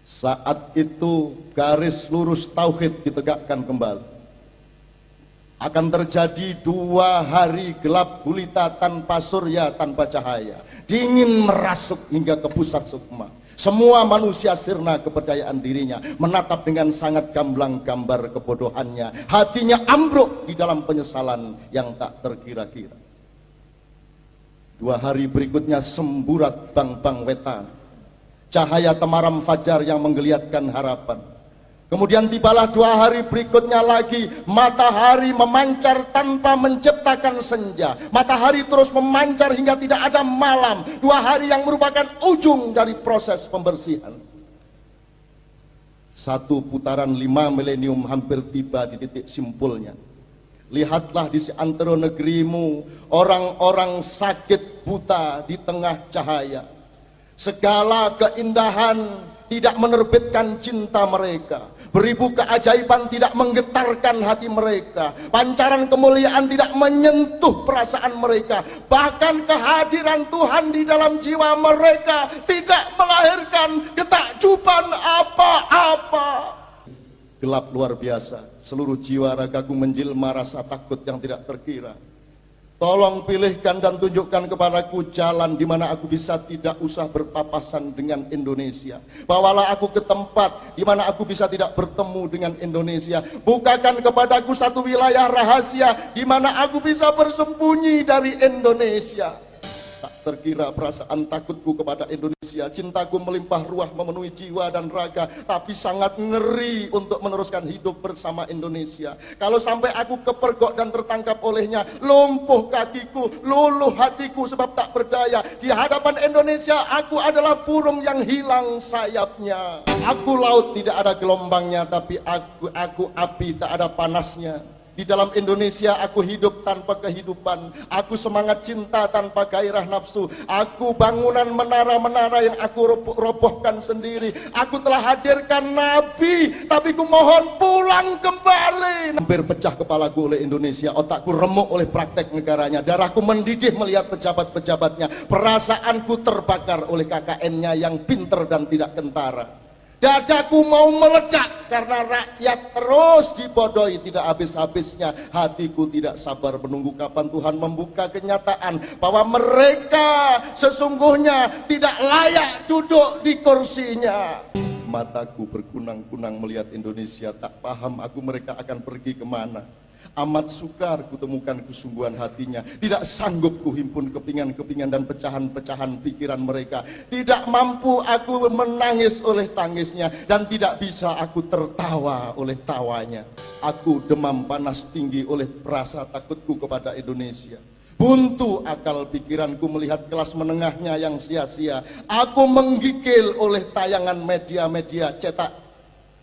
Saat itu garis lurus tauhid ditegakkan kembali. Akan terjadi 2 hari gelap gulita tanpa surya, tanpa cahaya. Dingin merasuk hingga ke pusat sukma. Semua manusia sirna kepercayaan dirinya, menatap dengan sangat gamblang gambar kebodohannya. Hatinya ambruk di dalam penyesalan yang tak terkira-kira. 2 hari berikutnya semburat bang-bang wetan, cahaya temaram fajar yang menggeliatkan harapan. Kemudian tibalah 2 hari berikutnya lagi, matahari memancar tanpa menciptakan senja. Matahari terus memancar hingga tidak ada malam. 2 hari yang merupakan ujung dari proses pembersihan. 1 putaran 5 milenium hampir tiba di titik simpulnya. Lihatlah di seantero negerimu, orang-orang sakit buta di tengah cahaya. Segala keindahan tidak menerbitkan cinta mereka. Beribu keajaiban tidak menggetarkan hati mereka. Pancaran kemuliaan tidak menyentuh perasaan mereka. Bahkan kehadiran Tuhan di dalam jiwa mereka tidak melahirkan ketakjuban apa-apa. Gelap luar biasa. Seluruh jiwa ragaku menjelma rasa takut yang tidak terkira. Tolong pilihkan dan tunjukkan kepadaku jalan di mana aku bisa tidak usah berpapasan dengan Indonesia. Bawalah aku ke tempat di mana aku bisa tidak bertemu dengan Indonesia. Bukakan kepadaku satu wilayah rahasia di mana aku bisa bersembunyi dari Indonesia. Tak terkira perasaan takutku kepada Indonesia, cintaku melimpah ruah memenuhi jiwa dan raga, tapi sangat ngeri untuk meneruskan hidup bersama Indonesia. Kalau sampai aku kepergok dan tertangkap olehnya, lumpuh kakiku, luluh hatiku sebab tak berdaya. Di hadapan Indonesia aku adalah burung yang hilang sayapnya. Aku laut tidak ada gelombangnya, tapi aku api tak ada panasnya. Di dalam Indonesia aku hidup tanpa kehidupan. Aku semangat cinta tanpa gairah nafsu. Aku bangunan menara-menara yang aku robohkan sendiri. Aku telah hadirkan Nabi, tapi ku mohon pulang kembali. Hampir pecah kepalaku oleh Indonesia. Otakku remuk oleh praktek negaranya. Darahku mendidih melihat pejabat-pejabatnya. Perasaanku terbakar oleh KKN-nya yang pinter dan tidak kentara. Dadaku mau meledak karena rakyat terus dibodohi tidak habis-habisnya. Hatiku tidak sabar menunggu kapan Tuhan membuka kenyataan bahwa mereka sesungguhnya tidak layak duduk di kursinya. Mataku berkunang-kunang melihat Indonesia, tak paham aku mereka akan pergi kemana. Amat sukar kutemukan kesungguhan hatinya. Tidak sanggup kuhimpun kepingan-kepingan dan pecahan-pecahan pikiran mereka. Tidak mampu aku menangis oleh tangisnya, dan tidak bisa aku tertawa oleh tawanya. Aku demam panas tinggi oleh rasa takutku kepada Indonesia. Buntu akal pikiranku melihat kelas menengahnya yang sia-sia. Aku menggigil oleh tayangan media-media cetak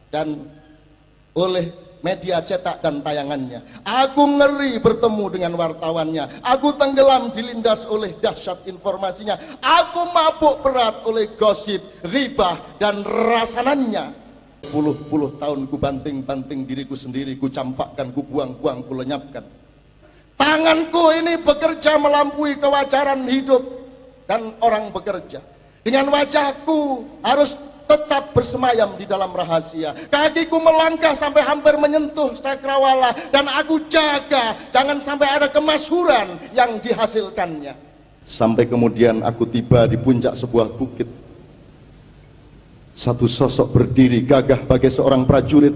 dan oleh media cetak dan tayangannya. Aku ngeri bertemu dengan wartawannya. Aku tenggelam dilindas oleh dahsyat informasinya. Aku mabuk berat oleh gosip, ghibah dan rasanannya. Puluh-puluh tahun ku banting-banting diriku sendiri, ku campakkan, ku buang-buang, ku lenyapkan. Tanganku ini bekerja melampaui kewajaran hidup dan orang bekerja. Dengan wajahku harus tetap bersemayam di dalam rahasia. Kakiku melangkah sampai hampir menyentuh cakrawala, dan aku jaga jangan sampai ada kemasyhuran yang dihasilkannya. Sampai kemudian aku tiba di puncak sebuah bukit. Satu sosok berdiri gagah bagai seorang prajurit.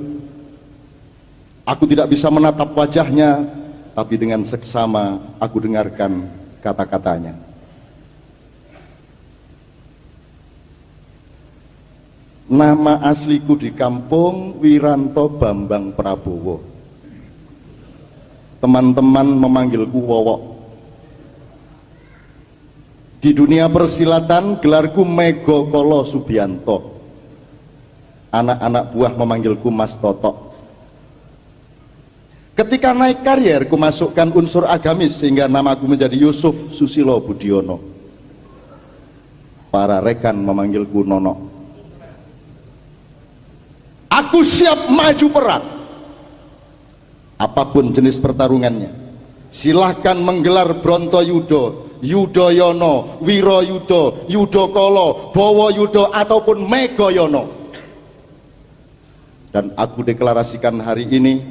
Aku tidak bisa menatap wajahnya, tapi dengan seksama aku dengarkan kata-katanya. Nama asliku di kampung Wiranto Bambang Prabowo. Teman-teman memanggilku Wowok. Di dunia persilatan gelarku Mego Kolo Subianto. Anak-anak buah memanggilku Mas Toto. Ketika naik karier, ku masukkan unsur agamis sehingga namaku menjadi Yusuf Susilo Budiono. Para rekan memanggilku Nono. Aku siap maju perang, apapun jenis pertarungannya. Silahkan menggelar Brontayuda, Yudoyono, Wiroyudo, Yudokolo, Bowoyudo ataupun Megoyono. Dan aku deklarasikan hari ini,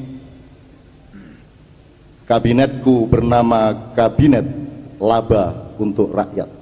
kabinetku bernama Kabinet Laba untuk Rakyat.